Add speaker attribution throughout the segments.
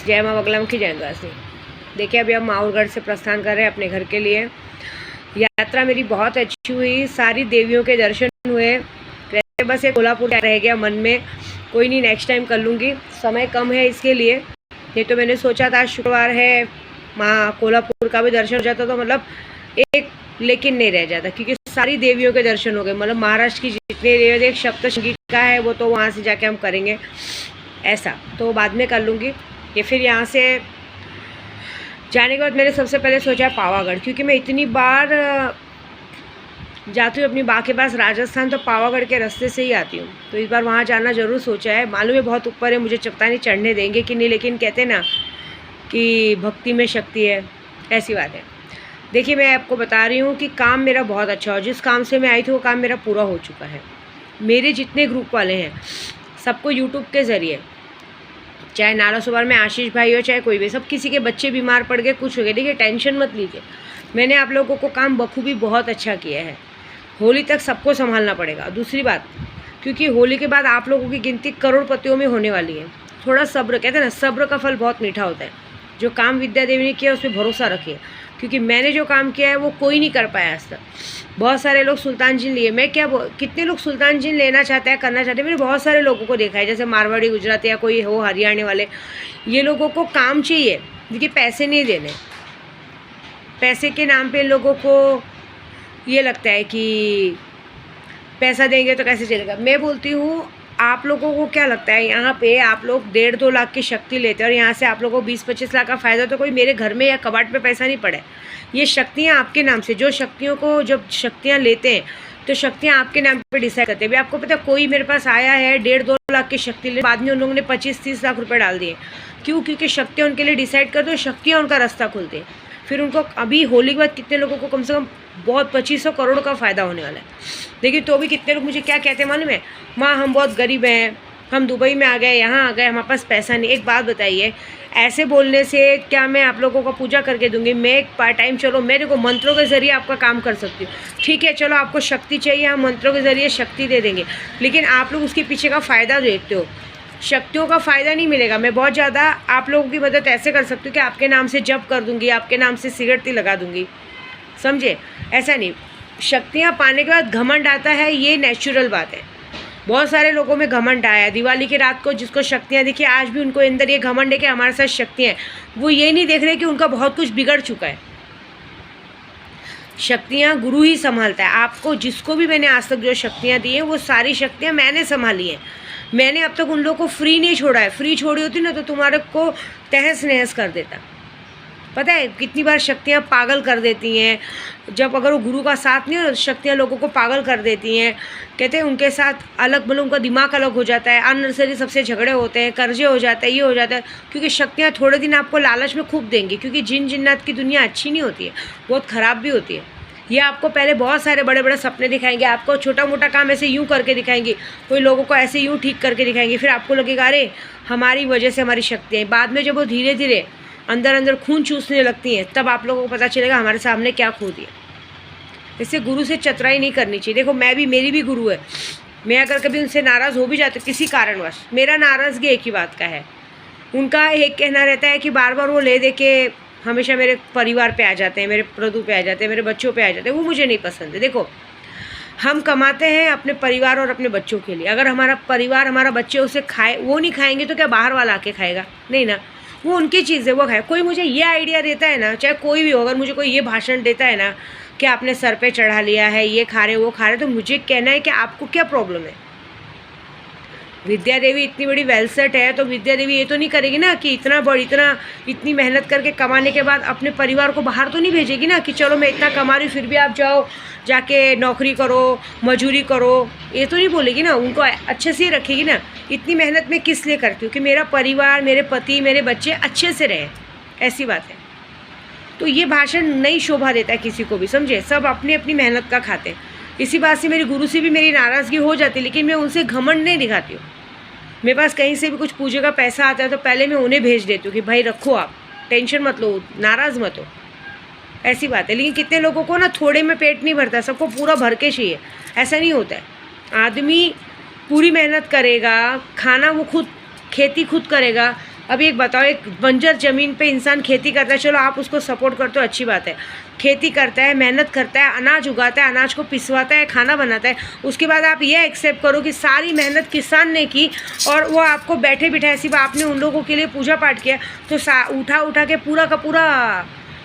Speaker 1: जय माँ बगलामुखी जय निवासी। देखिए अभी हम माहौरगढ़ से प्रस्थान कर रहे हैं अपने घर के लिए। यात्रा मेरी बहुत अच्छी हुई, सारी देवियों के दर्शन हुए। वैसे बस एक कोल्हापुर रह गया मन में, कोई नहीं नेक्स्ट टाइम कर लूँगी, समय कम है इसके लिए। ये तो मैंने सोचा था शुक्रवार है माँ कोल्हापुर का भी दर्शन हो जाता तो मतलब एक लेकिन नहीं रह जाता, क्योंकि सारी देवियों के दर्शन हो गए। मतलब महाराष्ट्र की जितने देवी, एक सप्तशृंगी का है वो तो वहाँ से जाके हम करेंगे, ऐसा तो बाद में कर लूँगी। ये फिर यहाँ से जाने के बाद मैंने सबसे पहले सोचा पावागढ़, क्योंकि मैं इतनी बार जाती हूँ अपनी माँ के पास राजस्थान, तो पावागढ़ के रास्ते से ही आती हूँ। तो इस बार वहाँ जाना ज़रूर सोचा है। मालूम है बहुत ऊपर है, मुझे पता नहीं चढ़ने देंगे कि नहीं, लेकिन कहते ना कि भक्ति में शक्ति है, ऐसी बात है। देखिए मैं आपको बता रही हूँ कि काम मेरा बहुत अच्छा हो, जिस काम से मैं आई थी वो काम मेरा पूरा हो चुका है। मेरे जितने ग्रुप वाले हैं सबको यूट्यूब के ज़रिए, चाहे नाला सुबार में आशीष भाई हो चाहे कोई भी, सब किसी के बच्चे बीमार पड़ गए, कुछ हो गया, देखिए टेंशन मत लीजिए। मैंने आप लोगों को काम बखूबी बहुत अच्छा किया है। होली तक सबको संभालना पड़ेगा। दूसरी बात, क्योंकि होली के बाद आप लोगों की गिनती करोड़पतियों में होने वाली है। थोड़ा सब्र, कहते हैं ना सब्र का फल बहुत मीठा होता है। जो काम विद्या देवी ने किया उस पर भरोसा रखिए, क्योंकि मैंने जो काम किया है वो कोई नहीं कर पाया आज तक। बहुत सारे लोग सुल्तान जिन लिए, मैं क्या कितने लोग सुल्तान जिन लेना चाहते हैं, करना चाहते हैं। मैंने बहुत सारे लोगों को देखा है, जैसे मारवाड़ी, गुजराती या कोई हो हरियाणा वाले, ये लोगों को काम चाहिए, देखिए पैसे नहीं देने। पैसे के नाम पे लोगों को ये लगता है कि पैसा देंगे तो कैसे चलेगा। मैं बोलती हूँ आप लोगों को क्या लगता है, यहाँ पे आप लोग 1.5-2 लाख की शक्ति लेते हैं और यहाँ से आप लोगों को 20-25 लाख का फ़ायदा, तो कोई मेरे घर में या कबाड़ पे पैसा नहीं पड़ा है। ये शक्तियाँ आपके नाम से, जो शक्तियों को जब शक्तियाँ लेते हैं तो शक्तियाँ आपके नाम पे डिसाइड करते हैं। भाई आपको पता है, कोई मेरे पास आया है 1.5-2 लाख की शक्ति ले, बाद में उन लोगों ने 25-30 लाख रुपये डाल दिए। क्यों? क्योंकि शक्तियाँ उनके लिए डिसाइड कर दो, शक्तियाँ उनका रास्ता खुलती है। फिर उनको अभी होली के बाद कितने लोगों को कम से कम बहुत 2500 करोड़ का फ़ायदा होने वाला है। देखिए तो भी कितने लोग मुझे क्या कहते हैं मालूम है, माँ हम बहुत गरीब हैं, हम दुबई में आ गए, यहाँ आ गए, हमारे पास पैसा नहीं। एक बात बताइए, ऐसे बोलने से क्या मैं आप लोगों को पूजा करके दूंगी? मैं एक पार्ट टाइम, चलो मैं देखो मंत्रों के ज़रिए आपका काम कर सकती हूँ, ठीक है, चलो आपको शक्ति चाहिए, हम मंत्रों के ज़रिए शक्ति दे देंगे, लेकिन आप लोग उसके पीछे का फ़ायदा देखते हो। शक्तियों का फ़ायदा नहीं मिलेगा। मैं बहुत ज़्यादा आप लोगों की मदद ऐसे कर सकती हूँ कि आपके नाम से जप कर दूँगी, आपके नाम से सिगरेट लगा दूँगी, समझे? ऐसा नहीं। शक्तियाँ पाने के बाद घमंड आता है, ये नेचुरल बात है। बहुत सारे लोगों में घमंड आया। दिवाली की रात को जिसको शक्तियाँ दिखी, आज भी उनको अंदर ये घमंड है कि हमारे साथ शक्तियाँ हैं। वो ये नहीं देख रहे कि उनका बहुत कुछ बिगड़ चुका है। शक्तियाँ गुरु ही संभालता है आपको। जिसको भी मैंने आज तक जो शक्तियाँ दी हैं वो सारी शक्तियाँ मैंने संभाली हैं। मैंने अब तक उन लोगों को फ्री नहीं छोड़ा है। फ्री छोड़ी होती ना तो तुम्हारे को तहस नहस कर देता। पता है कितनी बार शक्तियाँ पागल कर देती हैं, जब अगर वो गुरु का साथ नहीं हो, शक्तियाँ लोगों को पागल कर देती हैं। कहते हैं उनके साथ अलग, मतलब उनका दिमाग अलग हो जाता है, अननेसेसरी सबसे झगड़े होते हैं, कर्जे हो जाते हैं, ये हो जाता है। क्योंकि शक्तियाँ थोड़े दिन आपको लालच में खूब देंगी, क्योंकि जिन जिन्नात की दुनिया अच्छी नहीं होती है, बहुत ख़राब भी होती है। ये आपको पहले बहुत सारे बड़े बड़े सपने दिखाएंगे, आपको छोटा मोटा काम ऐसे यूँ करके दिखाएंगे, कोई लोगों को ऐसे यूँ ठीक करके दिखाएंगे, फिर आपको लगेगा अरे हमारी वजह से हमारी शक्तियाँ। बाद में जब वो धीरे धीरे अंदर अंदर खून चूसने लगती हैं, तब आप लोगों को पता चलेगा हमारे सामने क्या खो दिया। इससे गुरु से चतराई नहीं करनी चाहिए। देखो मैं भी, मेरी भी गुरु है, मैं अगर कभी उनसे नाराज़ हो भी जाती हूँ किसी कारणवश, मेरा नाराज़गी एक ही बात का है, उनका एक कहना रहता है कि बार बार वो ले दे के हमेशा मेरे परिवार पे आ जाते हैं, मेरे प्रदू पे आ जाते हैं, मेरे बच्चों पे आ जाते हैं, वो मुझे नहीं पसंद है। देखो हम कमाते हैं अपने परिवार और अपने बच्चों के लिए। अगर हमारा परिवार, हमारा बच्चे उसे खाए, वो नहीं खाएंगे तो क्या बाहर वाला आके खाएगा? नहीं ना, वो उनकी चीज़ है, वो खाए। कोई मुझे ये आइडिया देता है ना, चाहे कोई भी हो, अगर मुझे कोई ये भाषण देता है ना कि आपने सर पे चढ़ा लिया है, ये खा रहे वो खा रहे, तो मुझे कहना है कि आपको क्या प्रॉब्लम है? विद्या देवी इतनी बड़ी वेलसेट है, तो विद्या देवी ये तो नहीं करेगी ना कि इतनी मेहनत करके कमाने के बाद अपने परिवार को बाहर तो नहीं भेजेगी ना कि चलो मैं इतना कमा रही हूँ फिर भी आप जाओ जाके नौकरी करो, मजूरी करो, ये तो नहीं बोलेगी ना। उनको अच्छे से ही रखेगी ना। इतनी मेहनत मैं किस लिए करती हूँ कि मेरा परिवार, मेरे पति, मेरे बच्चे अच्छे से रहें, ऐसी बात है। तो ये भाषण नहीं शोभा देता है किसी को भी, समझे? सब अपनी अपनी मेहनत का खाते हैं। इसी बात से मेरी गुरु से भी मेरी नाराज़गी हो जाती है, लेकिन मैं उनसे घमंड नहीं दिखाती हूँ। मेरे पास कहीं से भी कुछ पूजे का पैसा आता है तो पहले मैं उन्हें भेज देती हूँ कि भाई रखो, आप टेंशन मत लो, नाराज़ मत हो, ऐसी बात है। लेकिन कितने लोगों को ना थोड़े में पेट नहीं भरता, सबको पूरा भर के चाहिए। ऐसा नहीं होता है। आदमी पूरी मेहनत करेगा, खाना वो खुद, खेती खुद करेगा, अब एक बताओ, एक बंजर ज़मीन पे इंसान खेती करता है, चलो आप उसको सपोर्ट करते हो, अच्छी बात है, खेती करता है, मेहनत करता है, अनाज उगाता है, अनाज को पिसवाता है, खाना बनाता है, उसके बाद आप ये एक्सेप्ट करो कि सारी मेहनत किसान ने की और वो आपको बैठे बिठाए सिर्फ आपने उन लोगों के लिए पूजा पाठ किया, तो उठा उठा के पूरा का पूरा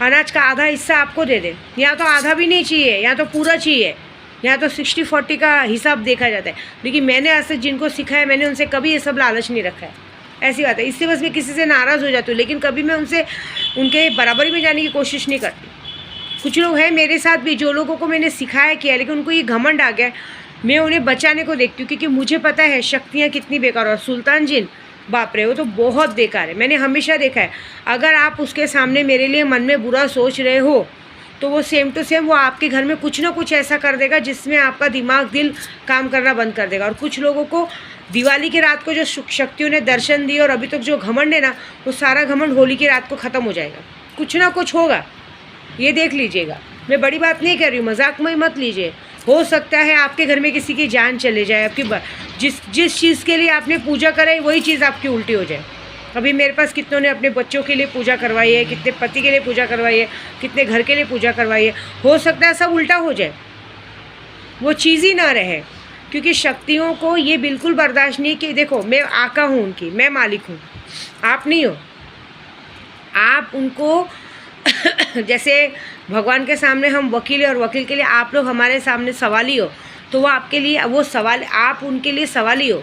Speaker 1: अनाज का आधा हिस्सा आपको दे दे। यहाँ तो आधा भी नहीं चाहिए, यहाँ तो पूरा चाहिए, यहाँ तो 60-40 का हिसाब देखा जाता है। लेकिन मैंने आज तक जिनको सिखाया, मैंने उनसे कभी ये सब लालच नहीं रखा है, ऐसी बात है। इससे बस मैं किसी से नाराज़ हो जाती हूँ, लेकिन कभी मैं उनसे उनके बराबरी में जाने की कोशिश नहीं करती। कुछ लोग हैं मेरे साथ भी, जो लोगों को मैंने सिखाया किया, लेकिन उनको ये घमंड आ गया, मैं उन्हें बचाने को देखती हूँ, क्योंकि मुझे पता है शक्तियाँ कितनी बेकार। और सुल्तान जिन, बाप रे, वो तो बहुत बेकार है। मैंने हमेशा देखा है, अगर आप उसके सामने मेरे लिए मन में बुरा सोच रहे हो, तो वो सेम टू सेम वो आपके घर में कुछ ना कुछ ऐसा कर देगा जिसमें आपका दिमाग दिल काम करना बंद कर देगा। और कुछ लोगों को दिवाली की रात को जो शक्तियों ने दर्शन दिए और अभी तक जो घमंड है ना, वो सारा घमंड होली की रात को ख़त्म हो जाएगा। कुछ ना कुछ होगा, ये देख लीजिएगा। मैं बड़ी बात नहीं कर रही हूँ, मजाक में मत लीजिए। हो सकता है आपके घर में किसी की जान चले जाए, आपकी जिस चीज़ के लिए आपने पूजा कराई वही चीज़ आपकी उल्टी हो जाए। अभी मेरे पास कितनों ने अपने बच्चों के लिए पूजा करवाई है, कितने पति के लिए पूजा करवाई है, कितने घर के लिए पूजा करवाई है। हो सकता है सब उल्टा हो जाए, वो चीज़ ही ना रहे, क्योंकि शक्तियों को ये बिल्कुल बर्दाश्त नहीं कि देखो मैं आका हूँ उनकी, मैं मालिक हूँ, आप नहीं हो। आप उनको जैसे भगवान के सामने हम वकील है और वकील के लिए आप लोग हमारे सामने सवाली हो, तो वो आपके लिए वो सवाल, आप उनके लिए सवाली हो।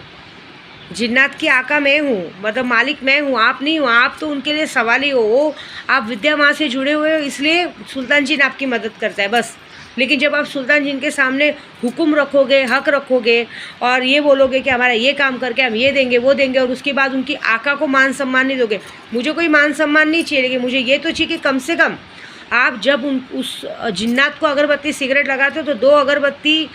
Speaker 1: जिन्नात की आका मैं हूँ, मतलब मालिक मैं हूँ, आप नहीं हो। आप तो उनके लिए सवाली हो। वो आप विद्या माँ से जुड़े हुए हो, इसलिए सुल्तान जिन आपकी मदद करता है बस। लेकिन जब आप सुल्तान जिन के सामने हुक्म रखोगे, हक रखोगे और ये बोलोगे कि हमारा ये काम करके हम ये देंगे वो देंगे, और उसके बाद उनकी आका को मान सम्मान नहीं दोगे। मुझे कोई मान सम्मान नहीं चाहिए, लेकिन मुझे ये तो चाहिए कि कम से कम आप जब उस जिन्नात को अगरबत्ती सिगरेट लगाते हो तो 2 अगरबत्ती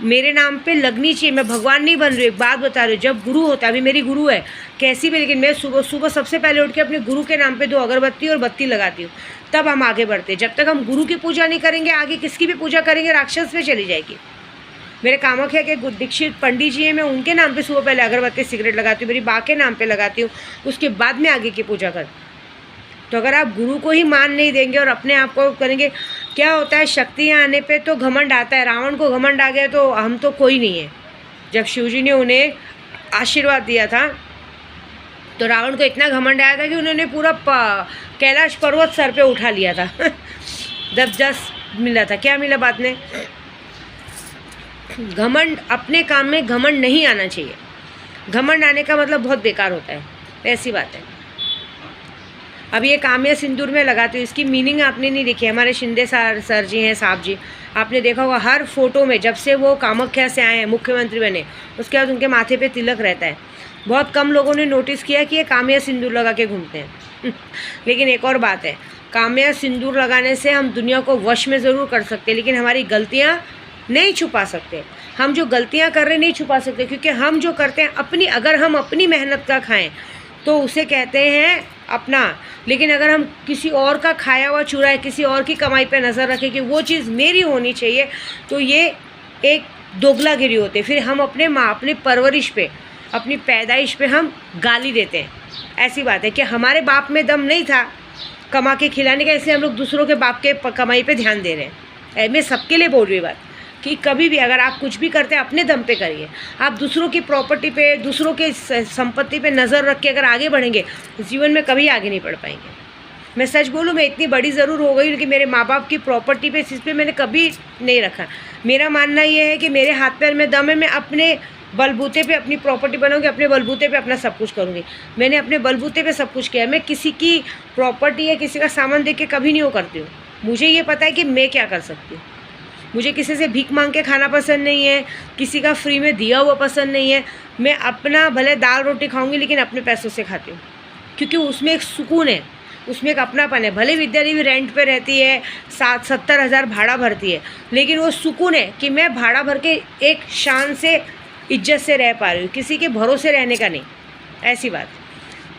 Speaker 1: मेरे नाम पे लगनी चाहिए। मैं भगवान नहीं बन रही, एक बात बता रही हूँ। जब गुरु होता है, अभी मेरी गुरु है कैसी भी, लेकिन मैं सुबह सुबह सबसे पहले उठ के अपने गुरु के नाम पे 2 अगरबत्ती और बत्ती लगाती हूँ, तब हम आगे बढ़ते। जब तक हम गुरु की पूजा नहीं करेंगे, आगे किसकी भी पूजा करेंगे, राक्षस पे चली जाएगी। मेरे कामाख्या के दीक्षित पंडित जी हैं, मैं उनके नाम पे सुबह पहले अगरबत्ती सिगरेट लगाती हूँ, मेरी माँ के नाम पे लगाती हूँ, उसके बाद में आगे की पूजा करती हूँ। तो अगर आप गुरु को ही मान नहीं देंगे और अपने आप को करेंगे, क्या होता है, शक्तियाँ आने पे तो घमंड आता है। रावण को घमंड आ गया तो हम तो कोई नहीं है। जब शिवजी ने उन्हें आशीर्वाद दिया था तो रावण को इतना घमंड आया था कि उन्होंने पूरा कैलाश पर्वत सर पे उठा लिया था। जबरदस्त मिला था, क्या मिला बाद में। घमंड, अपने काम में घमंड नहीं आना चाहिए। घमंड आने का मतलब बहुत बेकार होता है, ऐसी बात है। अब ये काम्या सिंदूर में लगाती हूँ, इसकी मीनिंग आपने नहीं देखी। हमारे शिंदे सर जी हैं, साहब जी, आपने देखा होगा हर फोटो में जब से वो कामाख्या से आए हैं, मुख्यमंत्री बने, उसके बाद उनके माथे पे तिलक रहता है। बहुत कम लोगों ने नोटिस किया कि ये काम्या सिंदूर लगा के घूमते हैं। लेकिन एक और बात है, काम्या सिंदूर लगाने से हम दुनिया को वश में ज़रूर कर सकते हैं, लेकिन हमारी गलतियाँ नहीं छुपा सकते। हम जो गलतियाँ कर रहे नहीं छुपा सकते, क्योंकि हम जो करते हैं अपनी, अगर हम अपनी मेहनत का खाएं तो उसे कहते हैं अपना। लेकिन अगर हम किसी और का खाया हुआ चुराए, किसी और की कमाई पे नज़र रखें कि वो चीज़ मेरी होनी चाहिए, तो ये एक दोगलागिरी होती है। फिर हम अपने माँ, अपनी परवरिश पे, अपनी पैदाइश पे हम गाली देते हैं। ऐसी बात है कि हमारे बाप में दम नहीं था कमा के खिलाने का, इसलिए हम लोग दूसरों के बाप के कमाई पे ध्यान दे रहे हैं। मैं सबके लिए बोल रही बात कि कभी भी अगर आप कुछ भी करते हैं अपने दम पे करिए। आप दूसरों की प्रॉपर्टी पे, दूसरों के संपत्ति पे नज़र रख के अगर आगे बढ़ेंगे, जीवन में कभी आगे नहीं बढ़ पाएंगे। मैं सच बोलूँ, मैं इतनी बड़ी ज़रूर हो गई, लेकिन मेरे माँ बाप की प्रॉपर्टी पे, इस पे मैंने कभी नहीं रखा। मेरा मानना ये है कि मेरे हाथ पैर में दम है, मैं अपने बलबूते पे अपनी प्रॉपर्टी बनाऊंगी, अपने बलबूते पे अपना सब कुछ करूँगी। मैंने अपने बलबूते पे सब कुछ किया है। मैं किसी की प्रॉपर्टी या किसी का सामान देख के कभी नहीं वो करती हूँ। मुझे ये पता है कि मैं क्या कर सकती हूँ। मुझे किसी से भीख मांग के खाना पसंद नहीं है, किसी का फ्री में दिया हुआ पसंद नहीं है। मैं अपना भले दाल रोटी खाऊंगी, लेकिन अपने पैसों से खाती हूँ, क्योंकि उसमें एक सुकून है, उसमें एक अपनापन है। भले विद्यादेवी रेंट पे रहती है, 60-70 हज़ार भाड़ा भरती है, लेकिन वो सुकून है कि मैं भाड़ा भर के एक शान से, इज्जत से रह पा रही हूँ, किसी के भरोसे रहने का नहीं। ऐसी बात,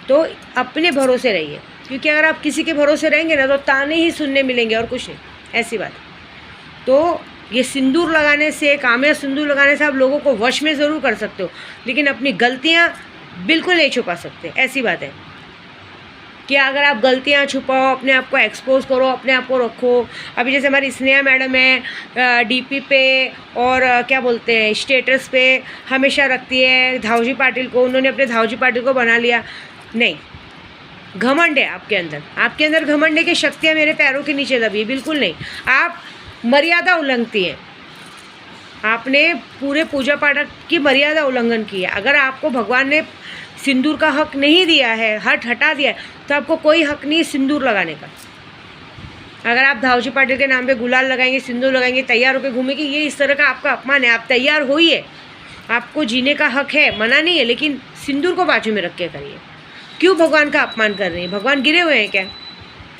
Speaker 1: तो अपने भरोसे रहिए, क्योंकि अगर आप किसी के भरोसे रहेंगे ना तो ताने ही सुनने मिलेंगे और कुछ नहीं। ऐसी बात। तो ये सिंदूर लगाने से, काम्या सिंदूर लगाने से आप लोगों को वश में ज़रूर कर सकते हो, लेकिन अपनी गलतियाँ बिल्कुल नहीं छुपा सकते। ऐसी बात है। कि अगर आप गलतियां छुपाओ, अपने आप को एक्सपोज करो, अपने आप को रखो। अभी जैसे हमारी स्नेहा मैडम है, डीपी पे और क्या बोलते हैं स्टेटस पे हमेशा रखती है धावजी पाटिल को, उन्होंने अपने धावजी पाटिल को बना लिया। नहीं, घमंड है आपके अंदर घमंड है कि शक्तियाँ मेरे पैरों के नीचे दबी है, बिल्कुल नहीं। आप मर्यादा उल्लंघती हैं, आपने पूरे पूजा पाठ की मर्यादा उल्लंघन की है। अगर आपको भगवान ने सिंदूर का हक नहीं दिया है, हटा दिया है, तो आपको कोई हक नहीं सिंदूर लगाने का। अगर आप धावजी पाटिल के नाम पे गुलाल लगाएंगे, सिंदूर लगाएंगे, तैयार होकर घूमेंगे, ये इस तरह का आपका अपमान है। आप तैयार होइए, आपको जीने का हक है, मना नहीं है, लेकिन सिंदूर को बाजू में रख के करिए। क्यों भगवान का अपमान कर रही हैं? भगवान गिरे हुए हैं क्या?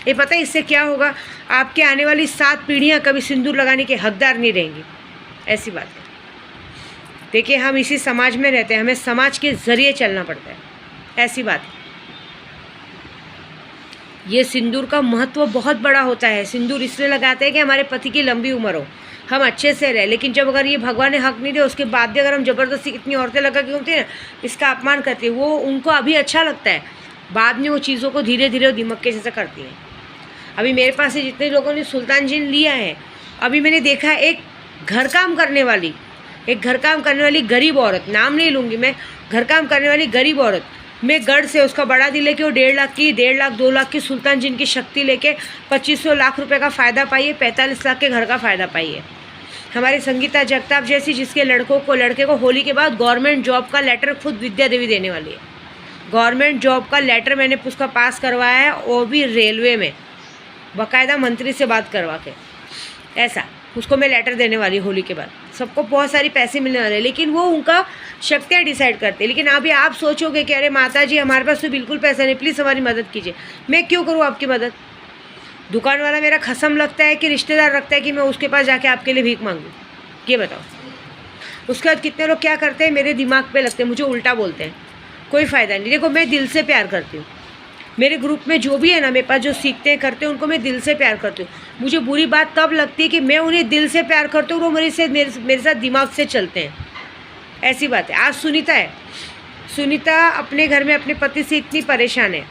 Speaker 1: ये पता है इससे क्या होगा? आपके आने वाली 7 पीढ़ियाँ कभी सिंदूर लगाने के हकदार नहीं रहेंगी। ऐसी बात है। देखिए, हम इसी समाज में रहते हैं, हमें समाज के ज़रिए चलना पड़ता है। ऐसी बात है। ये सिंदूर का महत्व बहुत बड़ा होता है। सिंदूर इसलिए लगाते हैं कि हमारे पति की लंबी उम्र हो, हम अच्छे से रहे। लेकिन जब अगर ये भगवान ने हक नहीं दिया, उसके बाद भी अगर हम ज़बरदस्ती कितनी औरतें लगा के घूमती हैं, इसका अपमान करती है, वो उनको अभी अच्छा लगता है, बाद में वो चीज़ों को धीरे धीरे दिमाग के जैसा करती हैं। अभी मेरे पास से जितने लोगों ने सुल्तान जिन लिया है, अभी मैंने देखा एक घर काम करने वाली गरीब औरत, नाम नहीं लूँगी मैं, घर काम करने वाली गरीब औरत में गढ़ से उसका बड़ा दिल लेके वो 1.5 लाख की 1.5 लाख 2 लाख की सुल्तान जिन की शक्ति लेके 2500 लाख रुपए का फ़ायदा पाइए, 45 लाख के घर का फ़ायदा पाइए। हमारी संगीता जगताप जैसी, जिसके लड़के को होली के बाद गवर्नमेंट जॉब का लेटर खुद विद्या देवी देने वाली है। गवर्नमेंट जॉब का लेटर मैंने उसका पास करवाया है, वो भी रेलवे में, बाकायदा मंत्री से बात करवा के। ऐसा उसको मैं लेटर देने वाली होली के बाद। सबको बहुत सारी पैसे मिलने वाले, लेकिन वो उनका शक्तियाँ डिसाइड करते हैं। लेकिन अभी आप सोचोगे कि अरे माता जी हमारे पास तो बिल्कुल पैसा नहीं, प्लीज़ हमारी मदद कीजिए। मैं क्यों करूँ आपकी मदद? दुकान वाला मेरा खसम लगता है कि रिश्तेदार रखता है कि मैं उसके पास जाके आपके लिए भीख मांगूँ? ये बताओ। उसके बाद कितने लोग क्या करते हैं, मेरे दिमाग पे लगते हैं, मुझे उल्टा बोलते हैं। कोई फ़ायदा नहीं। देखो, मैं दिल से प्यार करती हूँ। मेरे ग्रुप में जो भी है ना, मेरे पास जो सीखते हैं करते हैं, उनको मैं दिल से प्यार करती हूँ। मुझे बुरी बात तब लगती है कि मैं उन्हें दिल से प्यार करती हूँ, वो मेरे साथ दिमाग से चलते हैं। ऐसी बात है। आज सुनीता अपने घर में अपने पति से इतनी परेशान है,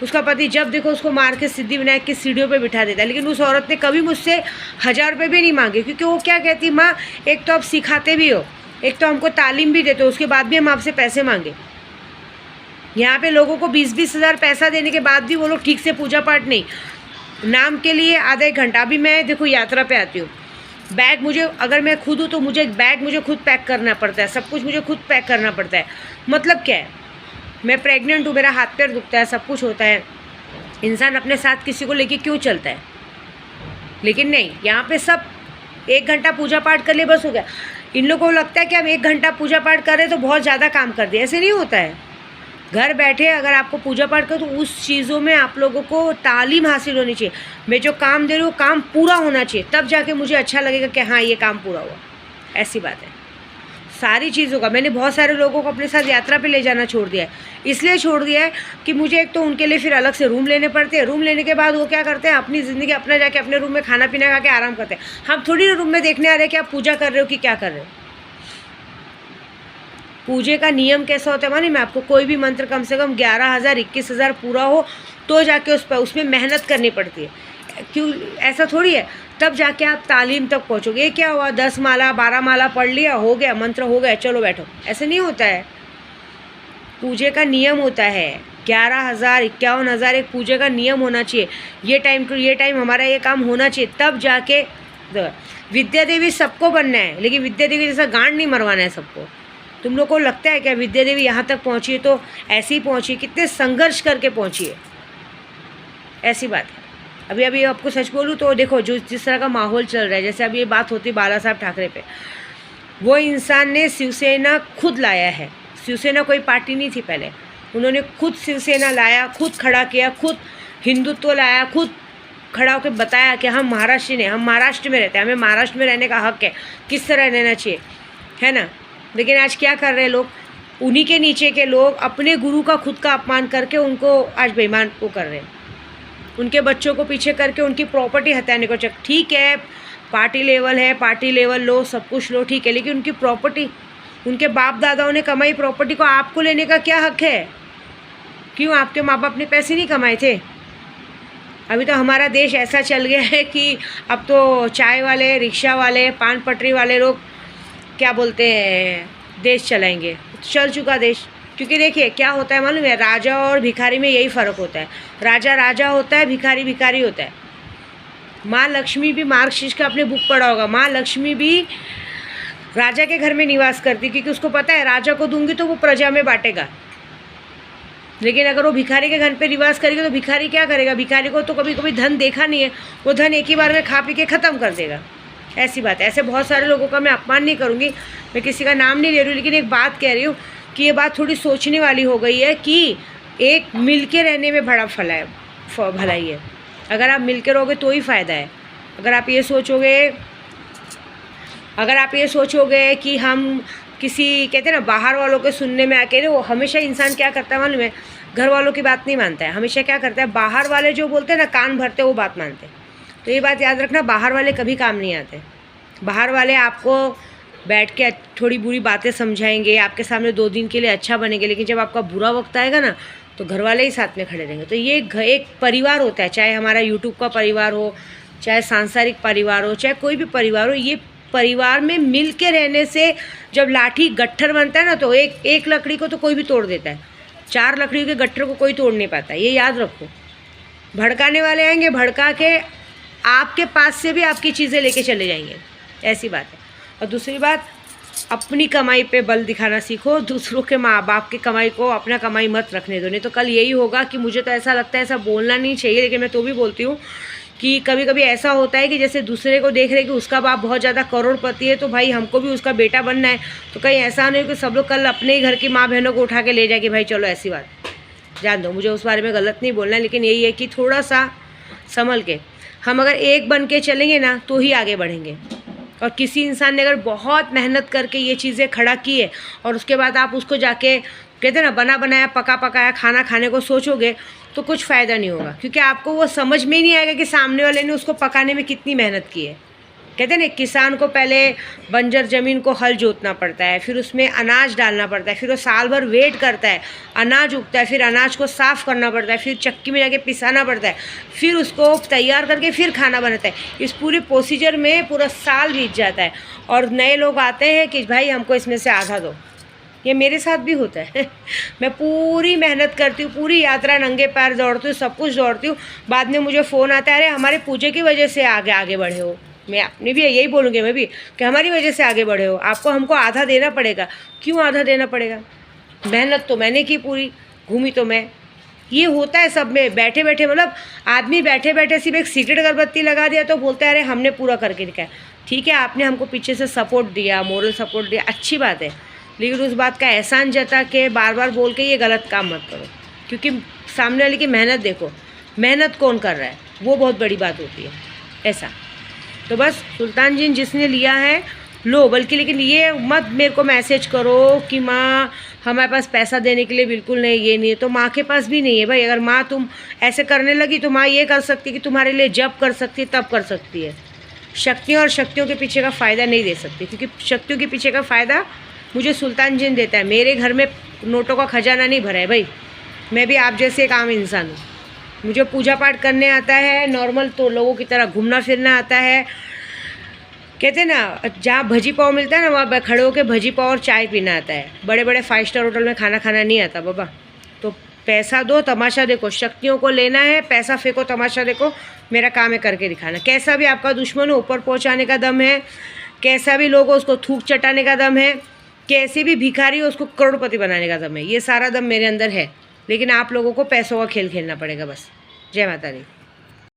Speaker 1: उसका पति जब देखो उसको मार के सिद्धिविनायक की सीढ़ियों पे बिठा देता है। लेकिन उस औरत ने कभी मुझसे 1000 रुपये भी नहीं मांगे, क्योंकि वो क्या कहती, माँ एक तो आप सिखाते भी हो, एक तो हमको तालीम भी देते हो, उसके बाद भी हम आपसे पैसे मांगे। यहाँ पे लोगों को 20-20 हज़ार पैसा देने के बाद भी वो लोग ठीक से पूजा पाठ नहीं, नाम के लिए आधा 1 घंटा। अभी मैं देखो यात्रा पे आती हूँ, बैग मुझे, अगर मैं खुद हूँ तो बैग मुझे खुद पैक करना पड़ता है, सब कुछ मुझे खुद पैक करना पड़ता है। मतलब क्या है, मैं प्रेग्नेंट हूँ, मेरा हाथ पैर दुखता है, सब कुछ होता है। इंसान अपने साथ किसी को लेके क्यों चलता है? लेकिन नहीं, यहाँ पे सब 1 घंटा पूजा पाठ कर लिए बस हो गया। इन लोगों को लगता है कि हम 1 घंटा पूजा पाठ कर रहे तो बहुत ज़्यादा काम कर दिया। ऐसे नहीं होता है। घर बैठे अगर आपको पूजा पाठ करो तो उस चीज़ों में आप लोगों को तालीम हासिल होनी चाहिए। मैं जो काम दे रही हूँ काम पूरा होना चाहिए, तब जाके मुझे अच्छा लगेगा कि हाँ ये काम पूरा हुआ। ऐसी बात है। सारी चीज़ों का मैंने बहुत सारे लोगों को अपने साथ यात्रा पे ले जाना छोड़ दिया है। इसलिए छोड़ दिया है कि मुझे एक तो उनके लिए फिर अलग से रूम लेने पड़ते हैं। रूम लेने के बाद वो क्या करते हैं, अपनी ज़िंदगी अपना जाके अपने रूम में खाना पीना खा के आराम करते हैं। हम थोड़ी रूम में देखने आ रहे हैं कि आप पूजा कर रहे हो कि क्या कर रहे हो। पूजे का नियम कैसा होता है माने, मैं आपको कोई भी मंत्र कम से कम 11,000 21,000 पूरा हो तो जाके उसमें मेहनत करनी पड़ती है। क्यों, ऐसा थोड़ी है तब जाके आप तालीम तक पहुँचोगे। ये क्या हुआ, 10 माला 12 माला पढ़ लिया, हो गया, मंत्र हो गया, चलो बैठो, ऐसे नहीं होता है। पूजे का नियम होता है 11,000 51,000 एक पूजे का नियम होना चाहिए। ये टाइम टू ये टाइम हमारा ये काम होना चाहिए, तब जाके। विद्या देवी सबको बनना है, लेकिन विद्या देवी जैसा गांड नहीं मरवाना है सबको। तुम लोग को लगता है क्या विद्या देवी यहाँ तक पहुँची है तो ऐसे ही पहुँची? कितने संघर्ष करके पहुँची है। ऐसी बात है। अभी आपको सच बोलूँ तो देखो, जो जिस तरह का माहौल चल रहा है, जैसे अभी ये बात होती बाला साहब ठाकरे पे, वो इंसान ने शिवसेना खुद लाया है। शिवसेना कोई पार्टी नहीं थी पहले, उन्होंने खुद शिवसेना लाया, खुद खड़ा किया, खुद हिंदुत्व लाया, खुद खड़ा होकर बताया कि हम महाराष्ट्र हम महाराष्ट्र में रहते हैं, हमें महाराष्ट्र में रहने का हक है, किस तरह रहना चाहिए, है ना। लेकिन आज क्या कर रहे हैं लोग, उन्हीं के नीचे के लोग अपने गुरु का खुद का अपमान करके उनको आज बेईमान को कर रहे हैं। उनके बच्चों को पीछे करके उनकी प्रॉपर्टी हथियाने को चक। ठीक है, पार्टी लेवल है, पार्टी लेवल लो, सब कुछ लो, ठीक है, लेकिन उनकी प्रॉपर्टी, उनके बाप दादाओं ने कमाई प्रॉपर्टी को आपको लेने का क्या हक है? क्यों? आपके माँ बाप ने पैसे नहीं कमाए थे? अभी तो हमारा देश ऐसा चल गया है कि अब तो चाय वाले, रिक्शा वाले, पान पटरी वाले लोग क्या बोलते हैं, देश चलाएंगे। चल चुका देश। क्योंकि देखिए क्या होता है मालूम है, राजा और भिखारी में यही फ़र्क होता है। राजा राजा होता है, भिखारी भिखारी होता है। माँ लक्ष्मी भी, मार्क्सिस्ट का आपने बुक पढ़ा होगा, माँ लक्ष्मी भी राजा के घर में निवास करती, क्योंकि उसको पता है राजा को दूंगी तो वो प्रजा में बांटेगा। लेकिन अगर वो भिखारी के घर पे निवास करेगा तो भिखारी क्या करेगा? भिखारी को तो कभी कभी धन देखा नहीं है, वो धन एक ही बार में खा पी के ख़त्म कर देगा। ऐसी बात है। ऐसे बहुत सारे लोगों का मैं अपमान नहीं करूँगी, मैं किसी का नाम नहीं ले रही हूँ, लेकिन एक बात कह रही हूँ कि ये बात थोड़ी सोचने वाली हो गई है कि एक मिल के रहने में बड़ा भलाई है। अगर आप मिल के रहोगे तो ही फ़ायदा है। अगर आप ये सोचोगे कि हम किसी, कहते हैं ना, बाहर वालों के सुनने में आके, वो हमेशा इंसान क्या करता है मालूम है, घर वालों की बात नहीं मानता है। हमेशा क्या करता है, बाहर वाले जो बोलते हैं ना, कान भरते, वो बात मानते हैं। तो ये बात याद रखना, बाहर वाले कभी काम नहीं आते। बाहर वाले आपको बैठ के थोड़ी बुरी बातें समझाएंगे, आपके सामने 2 दिन के लिए अच्छा बनेंगे, लेकिन जब आपका बुरा वक्त आएगा ना तो घर वाले ही साथ में खड़े रहेंगे। तो ये एक परिवार होता है, चाहे हमारा यूट्यूब का परिवार हो, चाहे सांसारिक परिवार हो, चाहे कोई भी परिवार हो। ये परिवार में मिल के रहने से जब लाठी गट्ठर बनता है ना, तो एक लकड़ी को तो कोई भी तोड़ देता है, 4 लकड़ियों के गट्ठर को कोई तोड़ नहीं पाता। ये याद रखो। भड़काने वाले आएंगे, भड़का के आपके पास से भी आपकी चीज़ें लेके चले जाएंगे। ऐसी बात है। और दूसरी बात, अपनी कमाई पे बल दिखाना सीखो, दूसरों के माँ बाप की कमाई को अपना कमाई मत रखने दो। नहीं तो कल यही होगा कि, मुझे तो ऐसा लगता है, ऐसा बोलना नहीं चाहिए लेकिन मैं तो भी बोलती हूँ कि कभी कभी ऐसा होता है कि जैसे दूसरे को देख रहे कि उसका बाप बहुत ज़्यादा करोड़पति है, तो भाई हमको भी उसका बेटा बनना है। तो कहीं ऐसा नहीं कि सब लोग कल अपने ही घर की माँ बहनों को उठा के ले जाए कि भाई चलो। ऐसी बात जान दो, मुझे उस बारे में गलत नहीं बोलना है, लेकिन यही है कि थोड़ा सा संभल के हम अगर एक बन के चलेंगे ना तो ही आगे बढ़ेंगे। और किसी इंसान ने अगर बहुत मेहनत करके ये चीज़ें खड़ा की है और उसके बाद आप उसको जाके, कहते हैं ना, बना बनाया पका पकाया खाना खाने को सोचोगे तो कुछ फ़ायदा नहीं होगा, क्योंकि आपको वो समझ में ही नहीं आएगा कि सामने वाले ने उसको पकाने में कितनी मेहनत की है। कहते हैं ना, किसान को पहले बंजर ज़मीन को हल जोतना पड़ता है, फिर उसमें अनाज डालना पड़ता है, फिर वो साल भर वेट करता है, अनाज उगता है, फिर अनाज को साफ़ करना पड़ता है, फिर चक्की में जाके पिसाना पड़ता है, फिर उसको तैयार करके फिर खाना बनाता है। इस पूरी प्रोसीजर में पूरा साल बीत जाता है। और नए लोग आते हैं कि भाई हमको इसमें से आधा दो। ये मेरे साथ भी होता है। मैं पूरी मेहनत करती हूँ, पूरी यात्रा नंगे पैर दौड़ती हूँ, सब कुछ दौड़ती हूँ, बाद में मुझे फ़ोन आता है, अरे हमारे पूजे की वजह से आगे बढ़े हो। मैं अपनी भी यही बोलूँगी, मैं भी, कि हमारी वजह से आगे बढ़े हो, हमको आधा देना पड़ेगा। क्यों आधा देना पड़ेगा? मेहनत तो मैंने की पूरी, घूमी तो मैं। ये होता है सब में, बैठे बैठे, मतलब आदमी बैठे बैठे सिर्फ एक सीक्रेट अगरबत्ती लगा दिया तो बोलता है अरे हमने पूरा करके दिखाया। ठीक है, आपने हमको पीछे से सपोर्ट दिया, मोरल सपोर्ट दिया, अच्छी बात है, लेकिन उस बात का एहसान जता के बार बार बोल के ये गलत काम मत करो। क्योंकि सामने वाले की मेहनत देखो, मेहनत कौन कर रहा है, वो बहुत बड़ी बात होती है। ऐसा तो बस सुल्तान जिन जिसने लिया है लो, बल्कि लेकिन ये मत मेरे को मैसेज करो कि माँ हमारे पास पैसा देने के लिए बिल्कुल नहीं, ये नहीं है। तो माँ के पास भी नहीं है भाई। अगर माँ तुम ऐसे करने लगी तो माँ ये कर सकती है कि तुम्हारे लिए जब कर सकती है तब कर सकती है। शक्तियों और शक्तियों के पीछे का फ़ायदा नहीं दे सकती, क्योंकि शक्तियों के पीछे का फ़ायदा मुझे सुल्तान जिन देता है। मेरे घर में नोटों का खजाना नहीं भरा है भाई, मैं भी आप जैसे एक आम इंसान हूँ। मुझे पूजा पाठ करने आता है, नॉर्मल तो लोगों की तरह घूमना फिरना आता है। कहते हैं ना, जहाँ भजी पाव मिलता है ना, वहाँ खड़े होकर भजी पाव और चाय पीना आता है। बड़े बड़े 5 स्टार होटल में खाना खाना नहीं आता बाबा। तो पैसा दो, तमाशा देखो, शक्तियों को लेना है, पैसा फेंको, तमाशा देखो, मेरा काम है करके दिखाना। कैसा भी आपका दुश्मन हो, ऊपर पहुँचाने का दम है, कैसा भी लोग हो उसको थूक चटाने का दम है, कैसे भी भिखारी हो उसको करोड़पति बनाने का दम है। ये सारा दम मेरे अंदर है, लेकिन आप लोगों को पैसों का खेल खेलना पड़ेगा बस। जय माता दी।